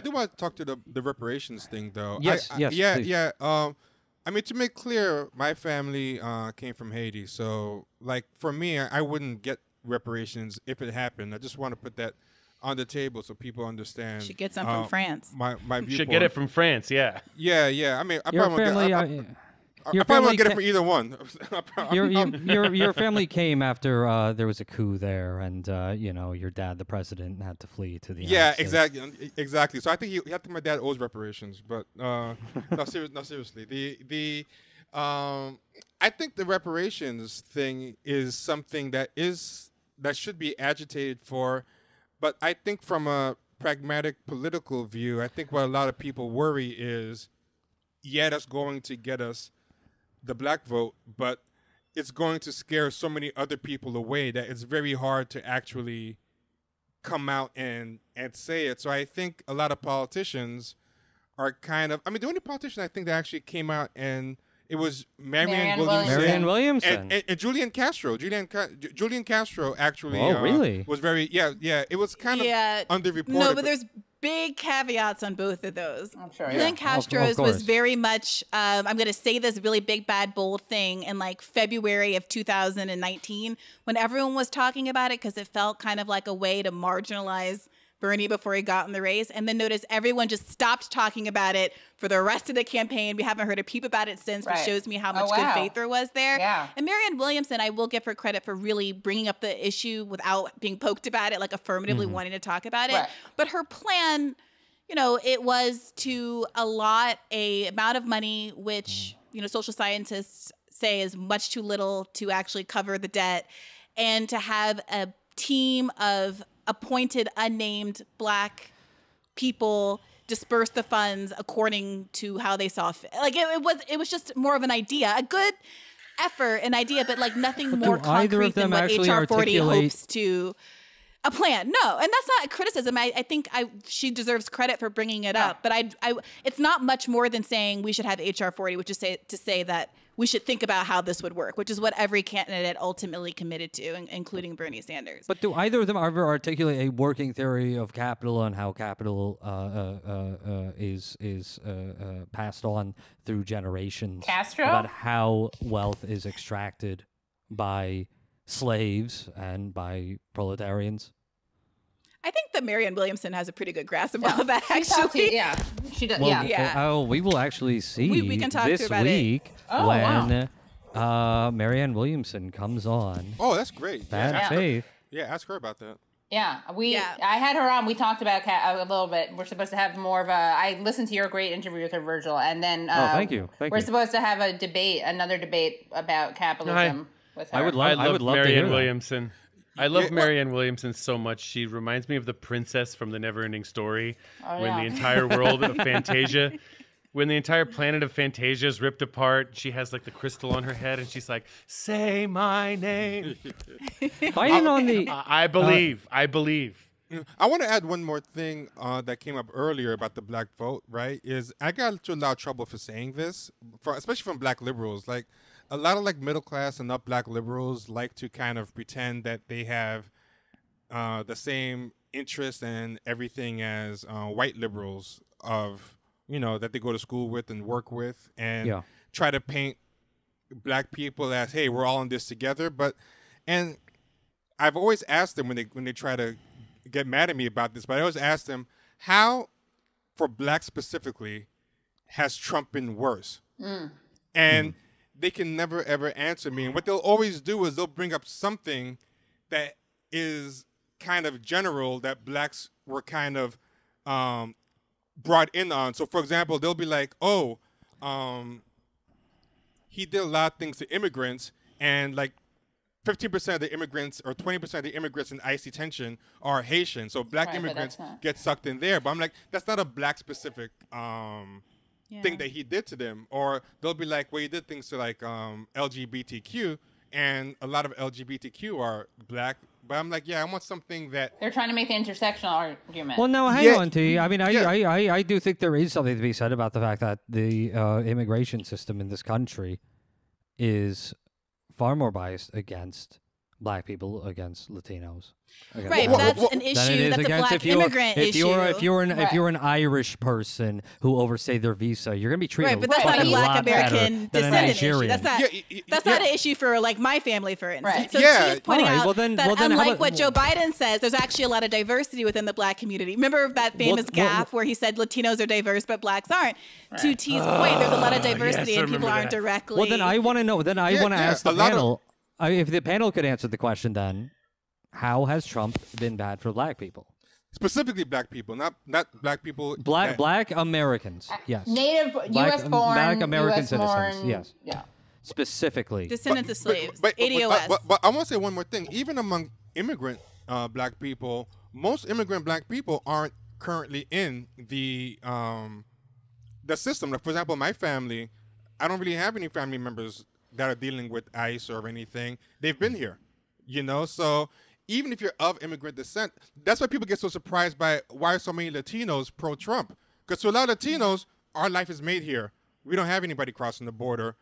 do want to talk to the reparations thing, though. Yes, yeah, please. yeah. I mean, to make clear, my family came from Haiti, so like for me, I wouldn't get reparations if it happened. I just want to put that on the table so people understand. Should get some from France. My viewpoint. Should get it from France, yeah. Yeah. I mean, I Your probably family, won't get. I your probably family won't get it from either one. your family came after there was a coup there, and your dad, the president, had to flee to the United States. exactly. So I think I think my dad owes reparations, but no, seriously. I think the reparations thing is something that should be agitated for, but I think from a pragmatic political view, I think what a lot of people worry is, yeah, that's going to get us the black vote, but it's going to scare so many other people away that it's very hard to actually come out and say it. So I think a lot of politicians are kind of, I mean, the only politician I think that actually came out, and it was Marianne Williamson. And Julian Castro. Julian Castro actually really? was very, it was kind of underreported. No, but there's big caveats on both of those. I'm sure. Julian Castro's was very much, I'm going to say this really big, bad, bold thing in like February of 2019 when everyone was talking about it because it felt kind of like a way to marginalize Bernie before he got in the race. And then notice everyone just stopped talking about it for the rest of the campaign. We haven't heard a peep about it since, which shows me how much good faith there was there. Yeah. And Marianne Williamson, I will give her credit for really bringing up the issue without being poked about it, like affirmatively wanting to talk about it. Right. But her plan, it was to allot a amount of money, which, social scientists say is much too little to actually cover the debt, and to have a team of appointed unnamed black people disperse the funds according to how they saw fit. Like it was just more of an idea, a good effort, an idea, but like nothing more concrete than what HR 40 hopes to a plan. No, and that's not a criticism. I think she deserves credit for bringing it up, but it's not much more than saying we should have HR 40, which is to say that we should think about how this would work, which is what every candidate ultimately committed to, including Bernie Sanders. But do either of them ever articulate a working theory of capital and how capital is passed on through generations? Castro? About how wealth is extracted by slaves and by proletarians? I think that Marianne Williamson has a pretty good grasp of all of that, actually. She does. Well, we will actually see we can talk this to her about week it. when Marianne Williamson comes on. Oh, that's great. Bad Faith. Yeah, ask her about that. Yeah, I had her on. We talked about a little bit. We're supposed to have more of a. I listened to your great interview with her, Virgil, and then thank you. We're supposed to have another debate about capitalism with her. I would love Marianne Williamson. I love Marianne Williamson so much. She reminds me of the princess from the Never-Ending Story, when the entire world of Fantasia, when the entire planet of Fantasia is ripped apart. She has like the crystal on her head, and she's like, "Say my name." Biden on the. I believe. I want to add one more thing that came up earlier about the black vote. Right? Is I got into a lot of trouble for saying this, especially from black liberals. Like, a lot of like middle class and up black liberals like to kind of pretend that they have the same interests and everything as white liberals that they go to school with and work with, and try to paint black people as, hey, we're all in this together. And I've always asked them when they try to get mad at me about this, but I always ask them, how, for blacks specifically, has Trump been worse? And they can never, ever answer me. And what they'll always do is they'll bring up something that is kind of general that blacks were kind of brought in on. So, for example, they'll be like, he did a lot of things to immigrants, and like 15% of the immigrants or 20% of the immigrants in ICE detention are Haitian. So black immigrants get sucked in there. But I'm like, that's not a black-specific thing that he did to them. Or they'll be like, well, he did things to like LGBTQ, and a lot of LGBTQ are black. But I'm like, I want something that they're trying to make the intersectional argument. Well, no, hang on, T. I mean, I do think there is something to be said about the fact that the immigration system in this country is far more biased against black people against Latinos. Right, but that's an issue. That's a black immigrant issue. If you're an Irish person who overstayed their visa, you're gonna be treated. Right, but that's not a black American descendant issue. That's not an issue for like my family, for instance. Right. So she's pointing out that unlike what Joe Biden says, there's actually a lot of diversity within the black community. Remember that famous gaffe where he said Latinos are diverse but blacks aren't? Right. To T's point, there's a lot of diversity and people aren't directly. Well, then I want to know. Then I want to ask the panel. If the panel could answer the question, then how has Trump been bad for black people? Specifically, black people, not black people. Black Americans, yes. Native U.S. born, black American US citizens, born, yes. Yeah. Specifically, descendants of slaves. But ADOS. I want to say one more thing. Even among immigrant black people, most immigrant black people aren't currently in the system. Like, for example, my family, I don't really have any family members that are dealing with ICE or anything. They've been here, so even if you're of immigrant descent, that's why people get so surprised by why are so many Latinos pro-Trump. Because to a lot of Latinos, our life is made here. We don't have anybody crossing the border.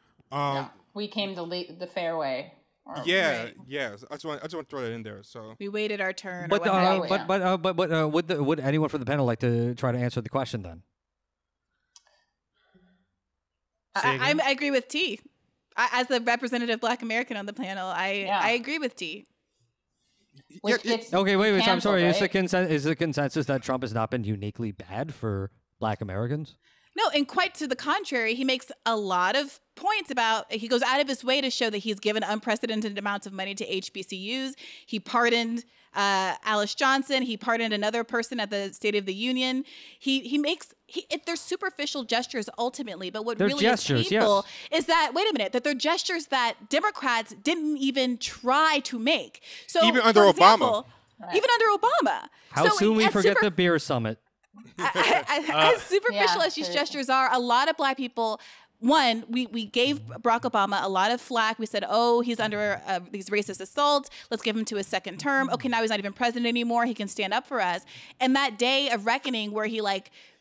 We came the fair way. Yes. I just want to throw that in there. So we waited our turn. But would anyone from the panel like to try to answer the question then? I agree with T. As the representative black American on the panel, I agree with T. Okay, wait. I'm sorry. Right? Is the consensus that Trump has not been uniquely bad for black Americans? No, and quite to the contrary, he makes a lot of points about, he goes out of his way to show that he's given unprecedented amounts of money to HBCUs. He pardoned Alice Johnson. He pardoned another person at the State of the Union. They're superficial gestures ultimately, but what really is painful is that, wait a minute, that they're gestures that Democrats didn't even try to make. So even under Obama. Even under Obama. How soon we forget the beer summit. As superficial as these gestures are, a lot of black people, one, we gave Barack Obama a lot of flack. We said, oh, he's under these racist assaults. Let's give him to his second term. Okay, now he's not even president anymore. He can stand up for us. And that day of reckoning where he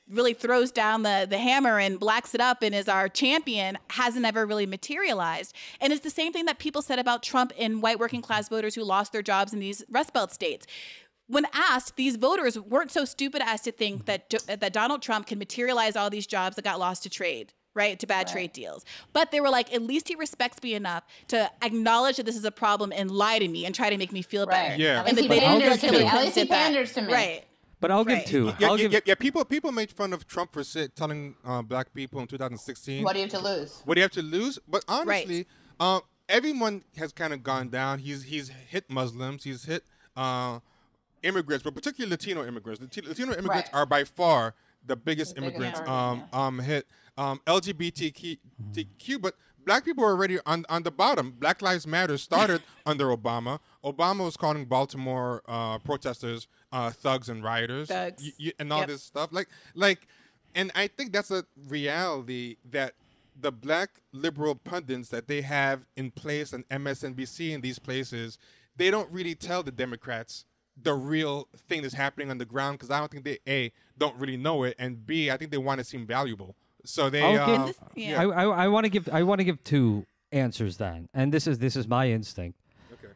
really throws down the hammer and blacks it up and is our champion hasn't ever really materialized. And it's the same thing that people said about Trump and white working class voters who lost their jobs in these Rust Belt states. When asked, these voters weren't so stupid as to think that Donald Trump can materialize all these jobs that got lost to trade, right? To bad trade deals. But they were like, at least he respects me enough to acknowledge that this is a problem and lie to me and try to make me feel better. Yeah. And at least he panders to me. Right. But I'll give two. People made fun of Trump for telling black people in 2016. What do you have to lose? What do you have to lose? But honestly, everyone has kind of gone down. He's hit Muslims. He's hit immigrants, but particularly Latino immigrants. Latino immigrants are by far the biggest immigrants hit. LGBTQ, but black people are already on the bottom. Black Lives Matter started under Obama. Obama was calling Baltimore protesters thugs and rioters and all this stuff. And I think that's a reality that the black liberal pundits that they have in place on MSNBC and these places, they don't really tell the Democrats the real thing that's happening on the ground, because I don't think they A, don't really know it, and B, I think they want to seem valuable. So they I want to give two answers then. And this is my instinct. Okay.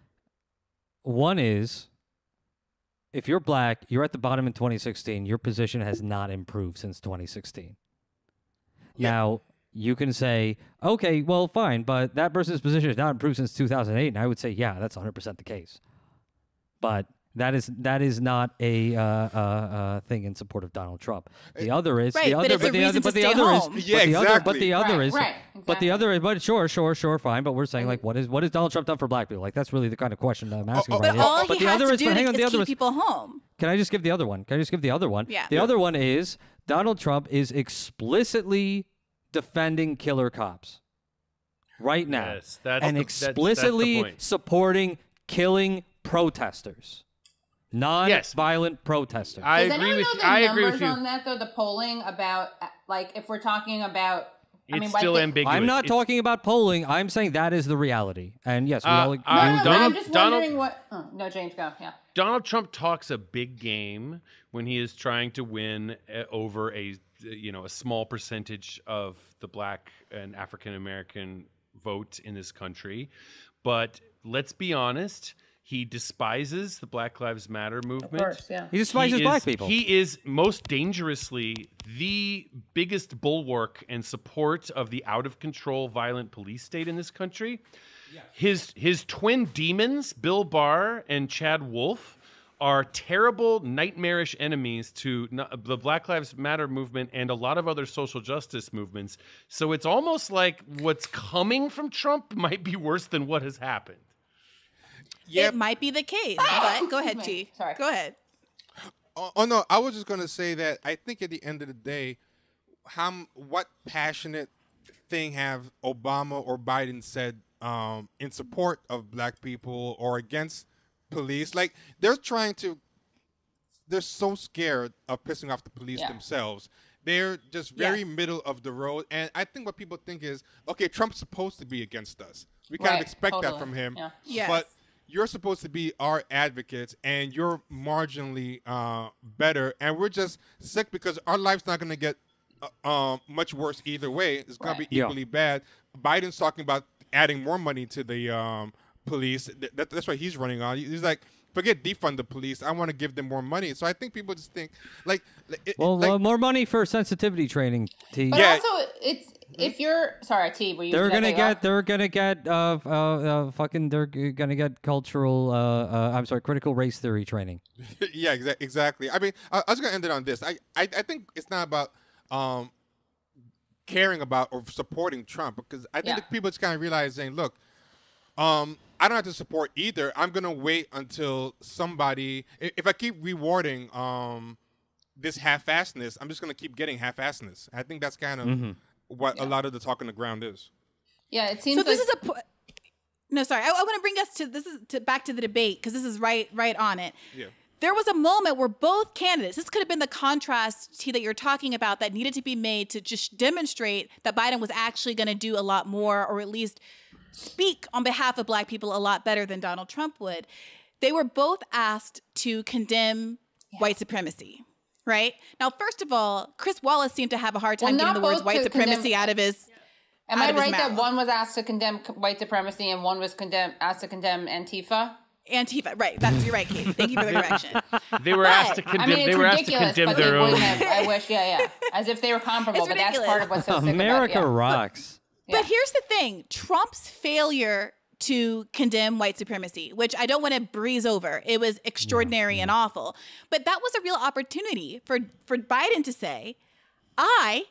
One is, if you're black, you're at the bottom in 2016, your position has not improved since 2016. Yeah. Now, you can say, okay, well, fine, but that person's position has not improved since 2008, and I would say, yeah, that's 100% the case. But that is not a thing in support of Donald Trump. The other is but sure, fine. But we're saying what is Donald Trump done for black people? Like, that's really the kind of question that I'm asking but right all here. he has to do is keep people home. Can I just give the other one? Yeah. The other one is Donald Trump is explicitly defending killer cops right now, and explicitly supporting killing protesters. Non-violent protesters. I agree with you on that, though. The polling about, if we're talking about, it's still ambiguous. I'm not talking about polling. I'm saying that is the reality. And yes, we all agree. I'm just wondering what. Oh, no, James, go. Yeah. Donald Trump talks a big game when he is trying to win over a small percentage of the black and African American vote in this country. But let's be honest. He despises the Black Lives Matter movement. Of course, yeah. He despises black people. He is most dangerously the biggest bulwark and support of the out-of-control violent police state in this country. His twin demons, Bill Barr and Chad Wolf, are terrible, nightmarish enemies to the Black Lives Matter movement and a lot of other social justice movements. So it's almost like what's coming from Trump might be worse than what has happened. It might be the case, but go ahead, T. Sorry. Go ahead. Oh no, I was just gonna say that I think at the end of the day, what passionate thing have Obama or Biden said in support of black people or against police? Like they're so scared of pissing off the police themselves. They're just very middle of the road, and I think what people think is, okay, Trump's supposed to be against us. We kind of expect that from him, but you're supposed to be our advocates, and you're marginally better, and we're just sick because our life's not going to get much worse either way. It's going to be equally bad. Biden's talking about adding more money to the police. That's what he's running on. He's like, forget defund the police. I want to give them more money. So I think people just think more money for sensitivity training. T. But also, it's if you're sorry, T. Were you? They're gonna get critical race theory training. Yeah, exactly. I mean, I was gonna end it on this. I think it's not about caring about or supporting Trump, because I think that people just kind of realizing, look, I don't have to support either. I'm gonna wait until somebody. If I keep rewarding this half-assedness, I'm just gonna keep getting half-assedness. I think that's kind of what a lot of the talk on the ground is. Yeah, it seems. So this is no, sorry. I want to bring us to back to the debate, because this is right on it. Yeah. There was a moment where both candidates, this could have been the contrast, T, that you're talking about, that needed to be made to just demonstrate that Biden was actually going to do a lot more, or at least speak on behalf of black people a lot better than Donald Trump would. They were both asked to condemn white supremacy, right? Now, first of all, Chris Wallace seemed to have a hard time getting the words white supremacy out of his Am I right that one was asked to condemn white supremacy and one was asked to condemn Antifa? Antifa, right? You're right, Kate. Thank you for the correction. They were asked to condemn. I mean, they were asked to condemn their own. I wish, as if they were comparable. But that's part of what's so sick America about it. rocks. But here's the thing: Trump's failure to condemn white supremacy, which I don't want to breeze over. It was extraordinary and awful. But that was a real opportunity for Biden to say, I,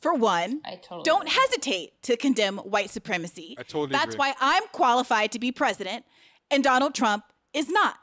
for one, don't hesitate to condemn white supremacy. I totally That's agree. why I'm qualified to be president, and Donald Trump is not.